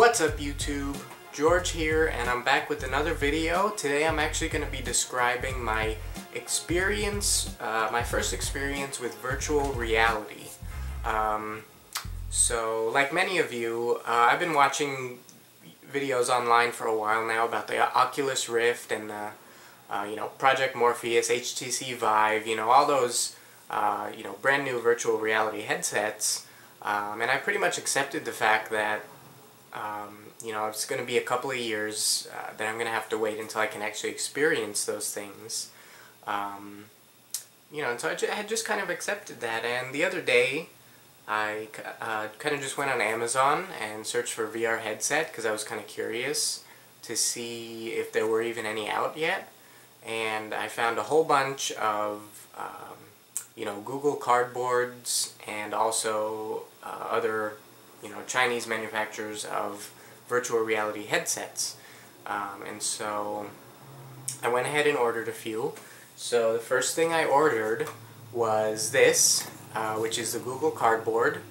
What's up YouTube? George here, and I'm back with another video. Today I'm actually going to be describing my experience, my first experience with virtual reality. So like many of you, I've been watching videos online for a while now about the Oculus Rift and the Project Morpheus, HTC Vive, all those brand new virtual reality headsets. And I pretty much accepted the fact that it's going to be a couple of years that I'm going to have to wait until I can actually experience those things. And so I had just kind of accepted that. And the other day, I kind of just went on Amazon and searched for VR headset because I was kind of curious to see if there were even any out yet. And I found a whole bunch of, Google Cardboards and also other Chinese manufacturers of virtual reality headsets. And so I went ahead and ordered a few. So the first thing I ordered was this, which is the Google Cardboard.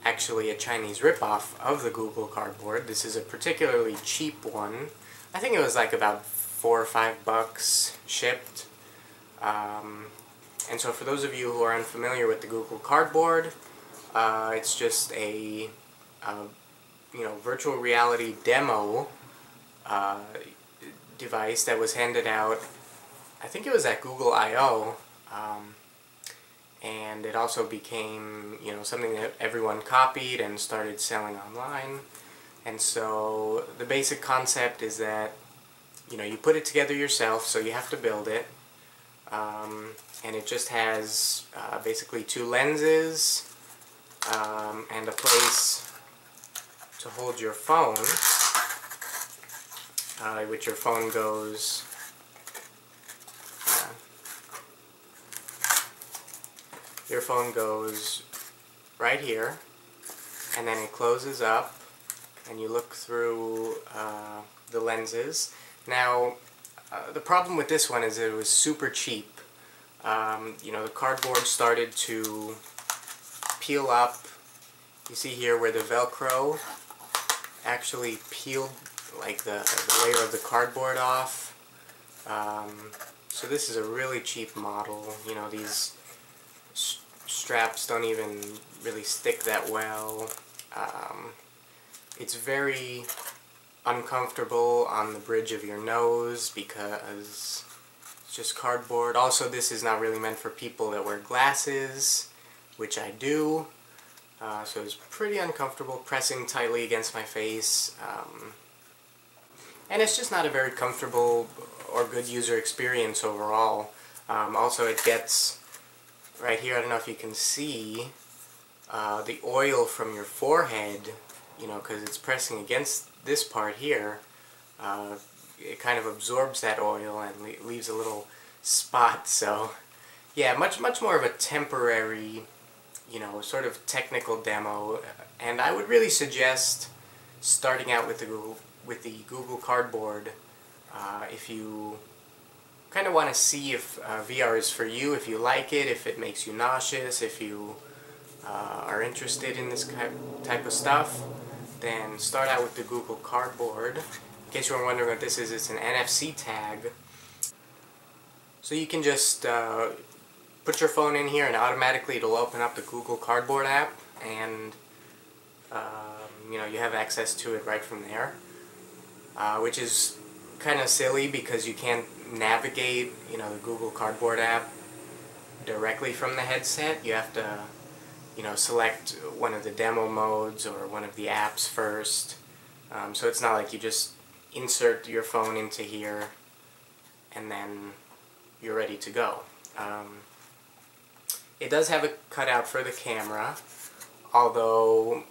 Actually a Chinese ripoff of the Google Cardboard. This is a particularly cheap one. I think it was like about $4 or $5 shipped. And so for those of you who are unfamiliar with the Google Cardboard, it's just a virtual reality demo device that was handed out. I think it was at Google I/O, and it also became something that everyone copied and started selling online. And so the basic concept is that you put it together yourself, so you have to build it. And it just has basically two lenses and a place to hold your phone, which your phone goes right here, and then it closes up and you look through the lenses. Now the problem with this one is that it was super cheap. The cardboard started to peel up. You see here where the Velcro actually peeled like the layer of the cardboard off. So this is a really cheap model. These straps don't even really stick that well. It's very uncomfortable on the bridge of your nose because it's just cardboard. Also, this is not really meant for people that wear glasses, which I do. So it's pretty uncomfortable, pressing tightly against my face. And it's just not a very comfortable or good user experience overall. Also, it gets right here, I don't know if you can see, the oil from your forehead, because it's pressing against this part here. It kind of absorbs that oil and leaves a little spot. So yeah, much more of a temporary sort of technical demo, and I would really suggest starting out with the Google Cardboard if you kind of want to see if VR is for you, if you like it, if it makes you nauseous, if you are interested in this type of stuff. Then start out with the Google Cardboard. In case you were wondering what this is, it's an NFC tag. So you can just put your phone in here and automatically it'll open up the Google Cardboard app, and you have access to it right from there. Which is kind of silly because you can't navigate the Google Cardboard app directly from the headset. You have to select one of the demo modes or one of the apps first. So it's not like you just insert your phone into here and then you're ready to go. It does have a cutout for the camera, although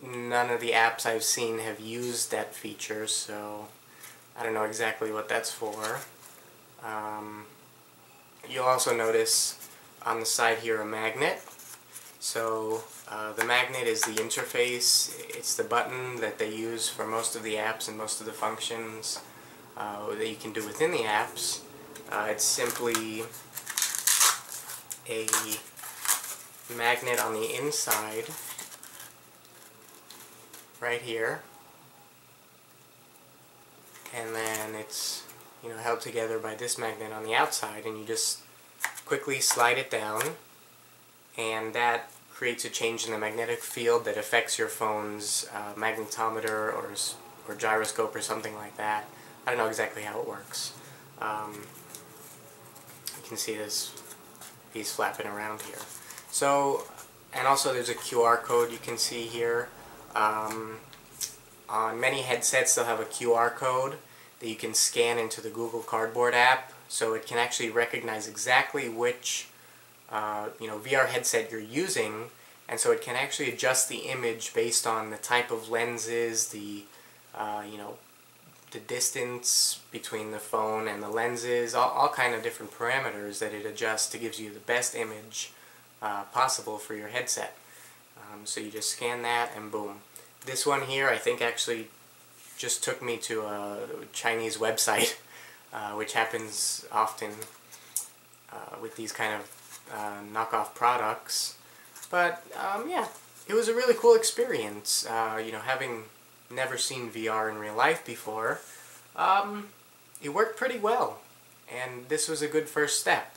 none of the apps I've seen have used that feature, so I don't know exactly what that's for. You'll also notice on the side here a magnet. So the magnet is the interface. It's the button that they use for most of the apps and most of the functions that you can do within the apps. It's simply a magnet on the inside right here, and then it's, you know, held together by this magnet on the outside, and you just quickly slide it down, and that creates a change in the magnetic field that affects your phone's magnetometer or gyroscope or something like that. I don't know exactly how it works. You can see this piece flapping around here. So, and also there's a QR code you can see here. On many headsets they'll have a QR code that you can scan into the Google Cardboard app, so it can actually recognize exactly which VR headset you're using, and so it can actually adjust the image based on the type of lenses, the distance between the phone and the lenses, all kind of different parameters that it adjusts to give you the best image possible for your headset. So you just scan that and boom. This one here I think actually just took me to a Chinese website, which happens often with these kind of knockoff products. But yeah, it was a really cool experience. Having never seen VR in real life before, it worked pretty well, and this was a good first step.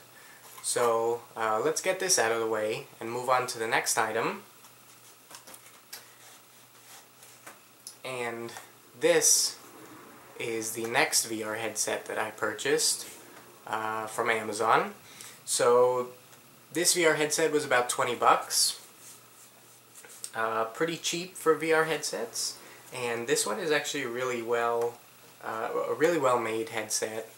So let's get this out of the way and move on to the next item. And this is the next VR headset that I purchased from Amazon. So this VR headset was about 20 bucks. Pretty cheap for VR headsets. And this one is actually a really well made headset.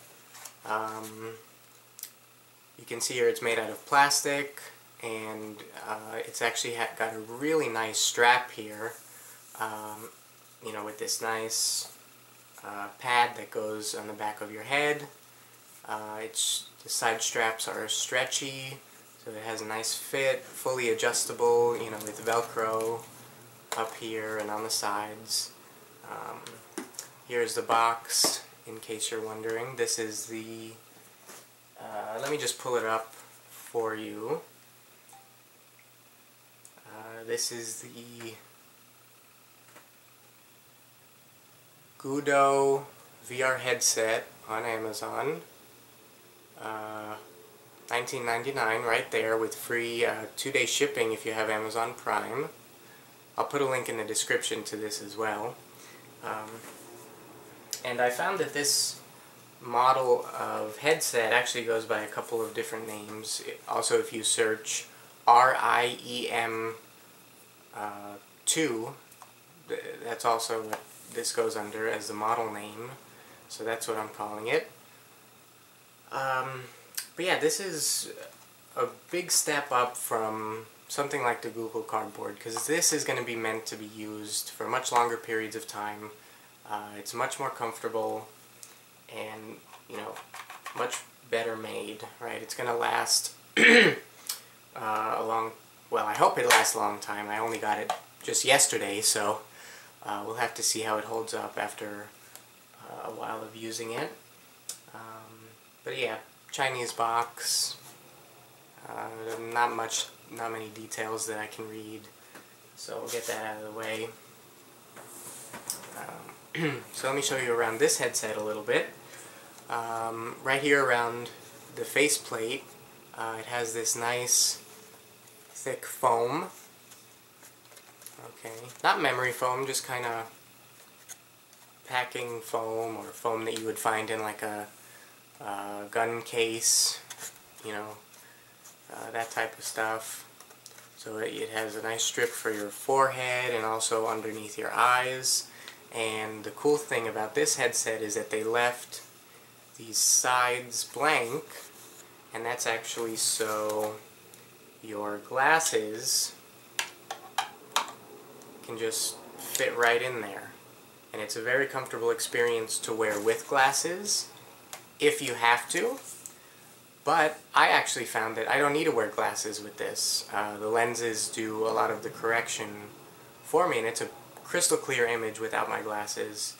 You can see here it's made out of plastic, and it's actually got a really nice strap here. With this nice pad that goes on the back of your head. The side straps are stretchy, so it has a nice fit, fully adjustable, with Velcro up here and on the sides. Here's the box, in case you're wondering. This is the, let me just pull it up for you. This is the Gudo VR headset on Amazon. $19.99 right there, with free 2-day shipping if you have Amazon Prime. I'll put a link in the description to this as well. And I found that this model of headset actually goes by a couple of different names. Also, if you search RIEM 2, that's also what this goes under as the model name, so that's what I'm calling it. But yeah, this is a big step up from something like the Google Cardboard, because this is going to be meant to be used for much longer periods of time. It's much more comfortable and, much better made, right? It's going to last well, I hope it lasts a long time. I only got it just yesterday, so we'll have to see how it holds up after a while of using it. But yeah, Chinese box, not many details that I can read, so we'll get that out of the way. So let me show you around this headset a little bit. Right here around the faceplate, it has this nice thick foam. Okay, not memory foam, just kind of packing foam, or foam that you would find in like a gun case, that type of stuff. So it has a nice strip for your forehead and also underneath your eyes. And the cool thing about this headset is that they left these sides blank, and that's actually so your glasses can just fit right in there. And it's a very comfortable experience to wear with glasses if you have to. But I actually found that I don't need to wear glasses with this. The lenses do a lot of the correction for me, and it's a crystal clear image without my glasses.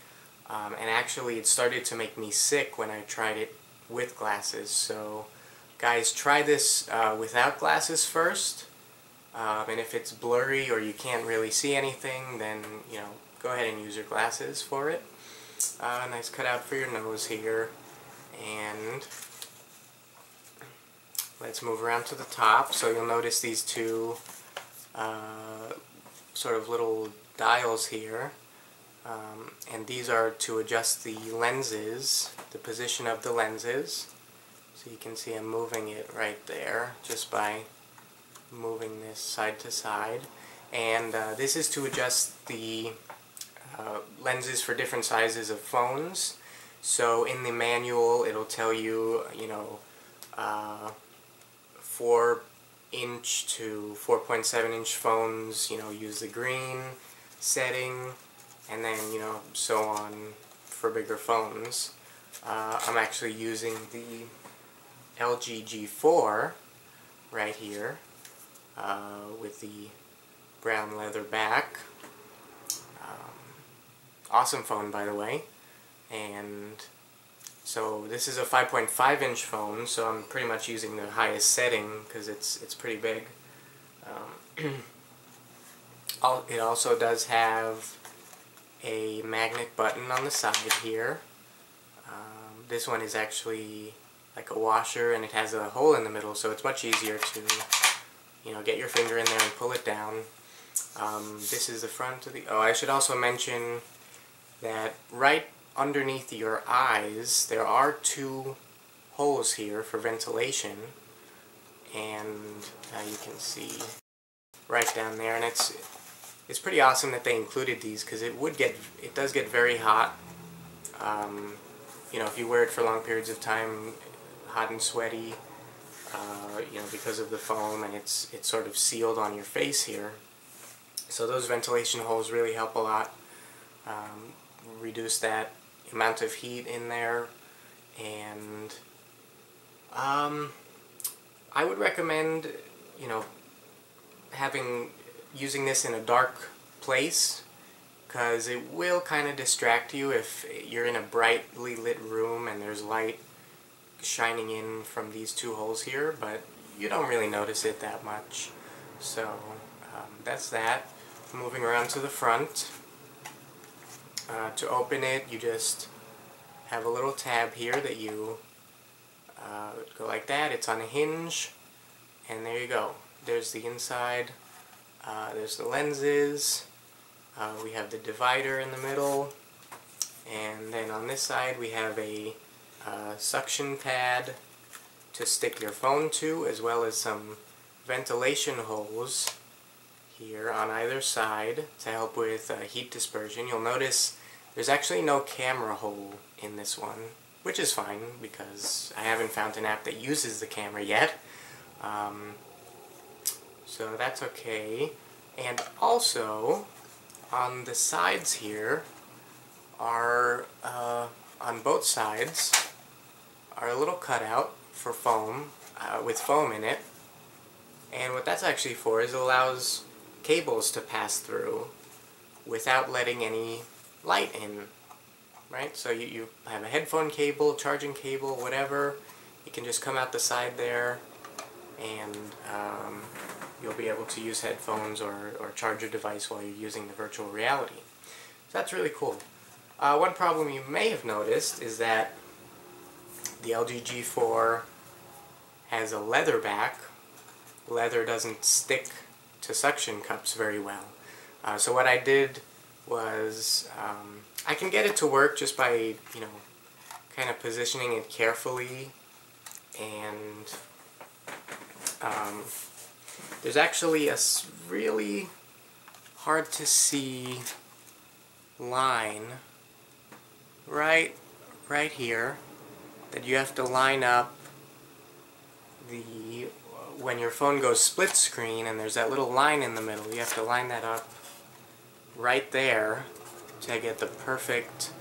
And actually it started to make me sick when I tried it with glasses. So guys, try this without glasses first, And if it's blurry or you can't really see anything, then, go ahead and use your glasses for it. Nice cutout for your nose here. And let's move around to the top. So you'll notice these two sort of little dials here. And these are to adjust the lenses, the position of the lenses. So you can see I'm moving it right there just by moving this side to side. And this is to adjust the lenses for different sizes of phones. So in the manual it'll tell you, 4-inch to 4.7-inch phones, use the green setting, and then, so on for bigger phones. I'm actually using the LG G4 right here with the brown leather back. Awesome phone, by the way. And so this is a 5.5-inch phone, so I'm pretty much using the highest setting because it's pretty big. It also does have a magnet button on the side here. This one is actually like a washer, and it has a hole in the middle, so it's much easier to, get your finger in there and pull it down. This is the front of the... Oh, I should also mention that right underneath your eyes there are two holes here for ventilation, and you can see right down there, and it's pretty awesome that they included these because it does get very hot. If you wear it for long periods of time, hot and sweaty, because of the foam, and it's sort of sealed on your face here. So those ventilation holes really help a lot, reduce that amount of heat in there, and I would recommend, using this in a dark place, because it will kind of distract you if you're in a brightly lit room and there's light shining in from these two holes here, but you don't really notice it that much. So that's that. Moving around to the front. To open it, you just have a little tab here that you go like that. It's on a hinge, and there you go. There's the inside. There's the lenses. We have the divider in the middle, and then on this side we have a suction pad to stick your phone to, as well as some ventilation holes here on either side to help with heat dispersion. You'll notice there's actually no camera hole in this one, which is fine because I haven't found an app that uses the camera yet. So that's okay. And also, on the sides here are, on both sides, are a little cutout for foam, with foam in it. And what that's actually for is it allows cables to pass through without letting any light in, right? So you have a headphone cable, charging cable, whatever. You can just come out the side there, and you'll be able to use headphones or charge your device while you're using the virtual reality. So that's really cool. One problem you may have noticed is that the LG G4 has a leather back. Leather doesn't stick to suction cups very well. So what I did was, I can get it to work just by, kind of positioning it carefully, and there's actually a really hard to see line right here that you have to line up when your phone goes split screen and there's that little line in the middle. You have to line that up right there to get the perfect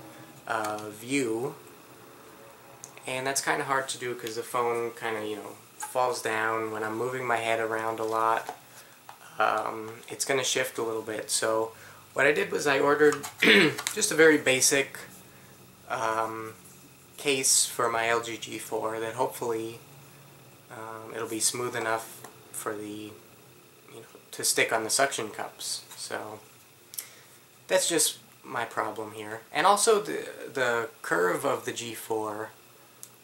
view, and that's kind of hard to do because the phone kind of falls down when I'm moving my head around a lot. It's going to shift a little bit. So what I did was I ordered just a very basic case for my LG G4 that hopefully it'll be smooth enough for the to stick on the suction cups. So that's just my problem here. And also the curve of the G4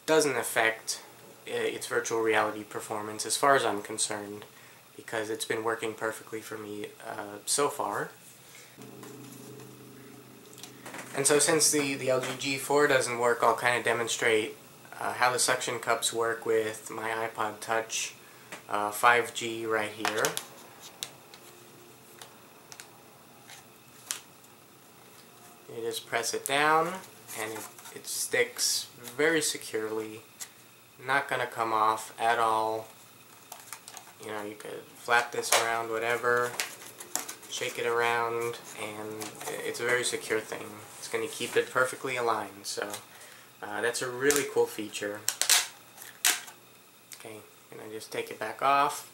doesn't affect its virtual reality performance as far as I'm concerned, because it's been working perfectly for me so far. And so since the LG G4 doesn't work, I'll kind of demonstrate how the suction cups work with my iPod Touch 5G right here. You just press it down and it sticks very securely, not going to come off at all. You know, you could flap this around, whatever, shake it around, and it's a very secure thing. It's going to keep it perfectly aligned, so that's a really cool feature. Okay, and I just take it back off,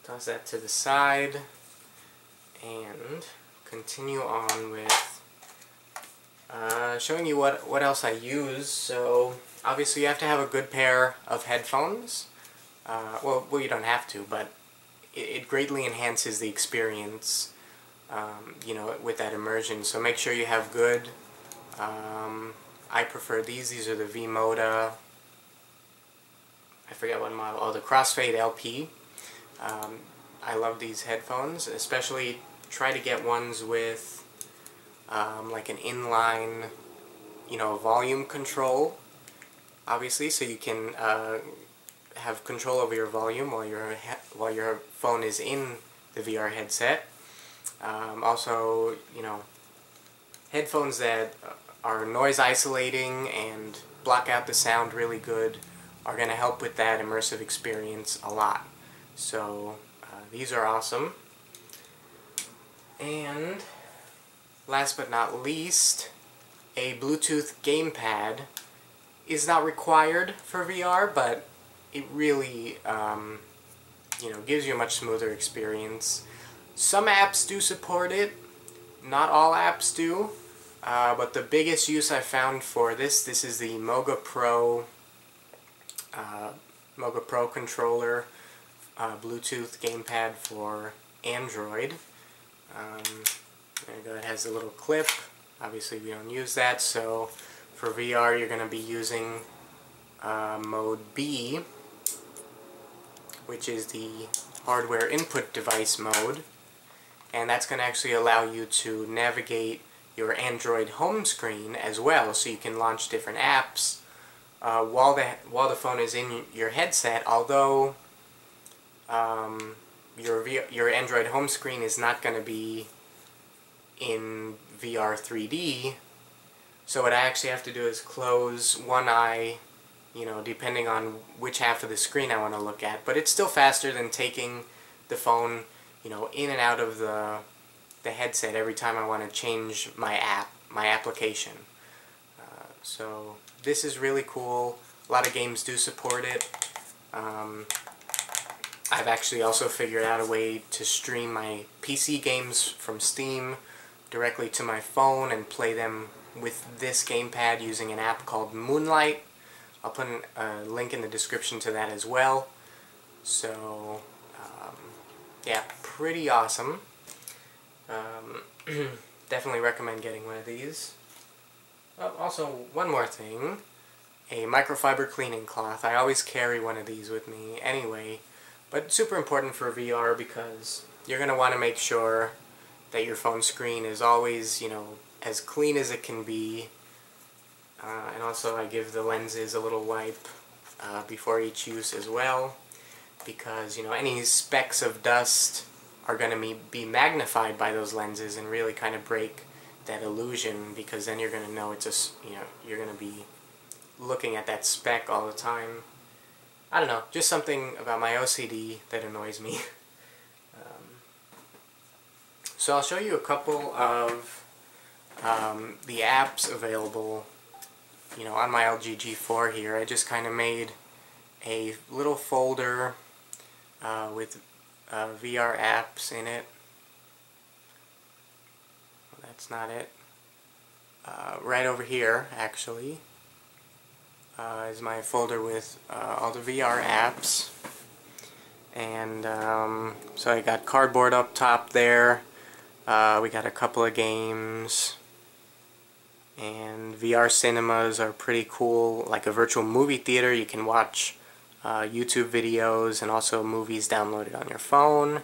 toss that to the side, and continue on with showing you what else I use. So obviously you have to have a good pair of headphones. Well, you don't have to, but it greatly enhances the experience, you know, with that immersion. So make sure you have good. I prefer these. These are the V-Moda. I forget what model. Oh, the Crossfade LP. I love these headphones. Especially try to get ones with like an inline, you know, volume control. Obviously, so you can have control over your volume while your phone is in the VR headset. Also, you know, headphones that are noise isolating and block out the sound really good are going to help with that immersive experience a lot. So these are awesome. And last but not least, a Bluetooth Gamepad is not required for VR, but it really, you know, gives you a much smoother experience. Some apps do support it, not all apps do, but the biggest use I found for this is the Moga Pro controller, Bluetooth Gamepad for Android. There you go, it has a little clip. Obviously we don't use that, so for VR you're going to be using mode B, which is the hardware input device mode, and that's going to actually allow you to navigate your Android home screen as well, so you can launch different apps while the phone is in your headset. Although your Android home screen is not going to be in VR 3D, so what I actually have to do is close one eye, you know, depending on which half of the screen I want to look at. But it's still faster than taking the phone, you know, in and out of the headset every time I want to change my application. So this is really cool. A lot of games do support it. I've actually also figured out a way to stream my PC games from Steam directly to my phone and play them with this gamepad using an app called Moonlight. I'll put a link in the description to that as well. So, yeah, pretty awesome. Definitely recommend getting one of these. Also, one more thing. A microfiber cleaning cloth. I always carry one of these with me anyway, but super important for VR because you're going to want to make sure that your phone screen is always, you know, as clean as it can be. And also I give the lenses a little wipe before each use as well, because, you know, any specks of dust are going to be magnified by those lenses and really kind of break that illusion, because then you're going to know it's a, you know, you're going to be looking at that speck all the time. I don't know, just something about my OCD that annoys me. So I'll show you a couple of the apps available, you know, on my LG G4 here. I just kind of made a little folder with VR apps in it. Well, that's not it. Right over here, actually, is my folder with all the VR apps. And so I got cardboard up top there. We got a couple of games. And VR cinemas are pretty cool, like a virtual movie theater. You can watch YouTube videos and also movies downloaded on your phone.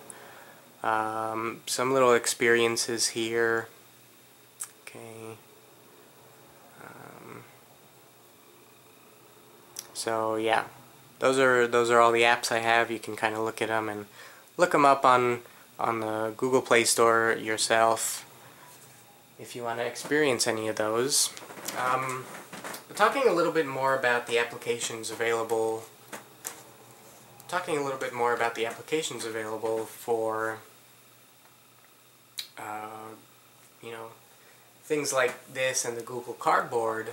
Some little experiences here. Okay. So yeah, those are all the apps I have. You can kind of look at them and look them up on the Google Play Store yourself if you want to experience any of those. Talking a little bit more about the applications available. For you know, things like this and the Google Cardboard.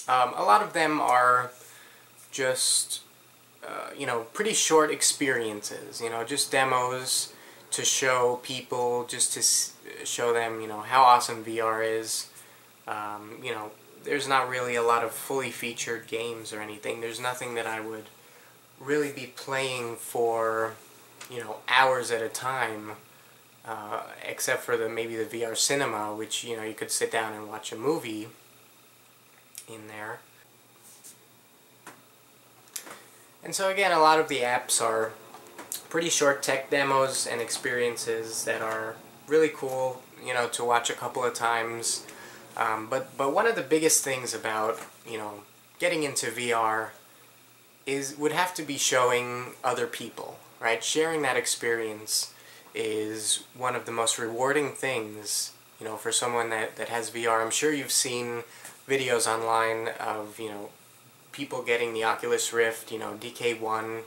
A lot of them are just you know, pretty short experiences, you know, just demos to show people, just to show them, you know, how awesome VR is. You know, there's not really a lot of fully featured games or anything. There's nothing that I would really be playing for, you know, hours at a time, except for maybe the VR cinema, which, you know, you could sit down and watch a movie in there. And so again, a lot of the apps are pretty short tech demos and experiences that are really cool, you know, to watch a couple of times. But one of the biggest things about, you know, getting into VR would have to be showing other people, right? Sharing that experience is one of the most rewarding things, you know, for someone that has VR. I'm sure you've seen videos online of, you know, people getting the Oculus Rift, you know, DK1,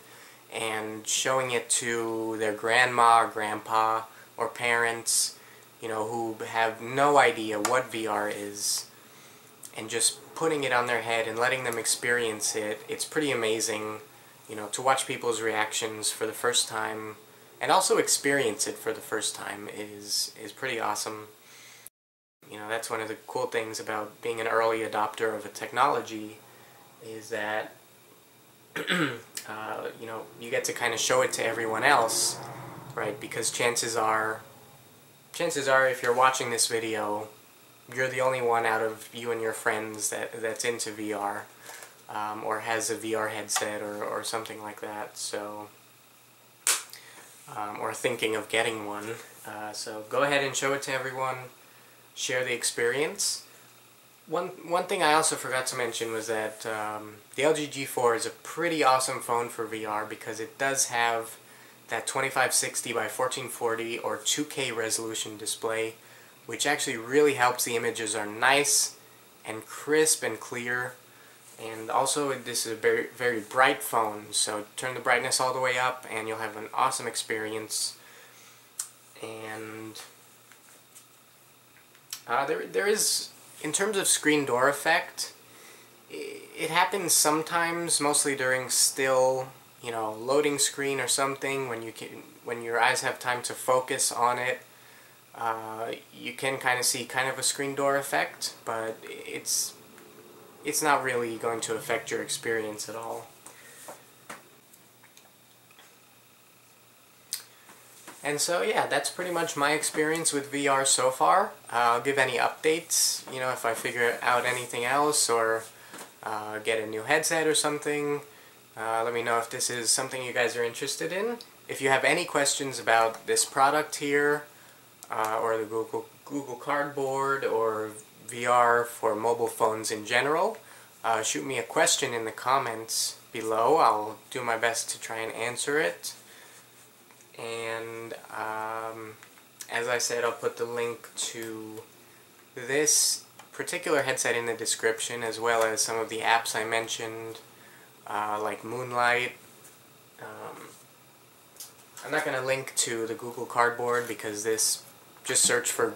and showing it to their grandma or grandpa or parents, you know, who have no idea what VR is, and just putting it on their head and letting them experience it. It's pretty amazing, you know, to watch people's reactions for the first time, and also experience it for the first time is pretty awesome. You know, that's one of the cool things about being an early adopter of a technology, is that you know, you get to kind of show it to everyone else, right? Because chances are if you're watching this video, you're the only one out of you and your friends that's into VR, or has a VR headset or something like that. So, or thinking of getting one. So go ahead and show it to everyone. Share the experience. One thing I also forgot to mention was that the LG G4 is a pretty awesome phone for VR, because it does have that 2560 by 1440 or 2K resolution display, which actually really helps. The images are nice and crisp and clear, and also this is a very, very bright phone, so turn the brightness all the way up and you'll have an awesome experience. And there is, in terms of screen door effect, it happens sometimes, mostly during still, you know, loading screen or something, when your eyes have time to focus on it. You can kind of see kind of a screen door effect, but it's not really going to affect your experience at all. And so yeah, that's pretty much my experience with VR so far. I'll give any updates, you know, if I figure out anything else, or get a new headset or something. Let me know if this is something you guys are interested in. If you have any questions about this product here, or the Google Cardboard, or VR for mobile phones in general, shoot me a question in the comments below. I'll do my best to try and answer it. And as I said, I'll put the link to this particular headset in the description, as well as some of the apps I mentioned, like Moonlight. I'm not going to link to the Google Cardboard, because just search for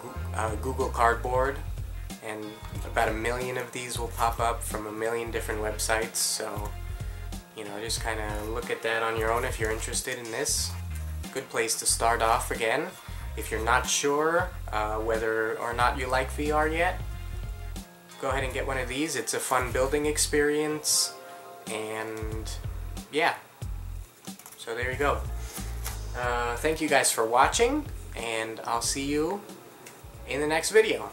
Google Cardboard, and about 1 million of these will pop up from 1 million different websites. So, you know, just kind of look at that on your own if you're interested in this. Good place to start off again. If you're not sure whether or not you like VR yet, go ahead and get one of these. It's a fun building experience. And yeah, so there you go. Thank you guys for watching, and I'll see you in the next video.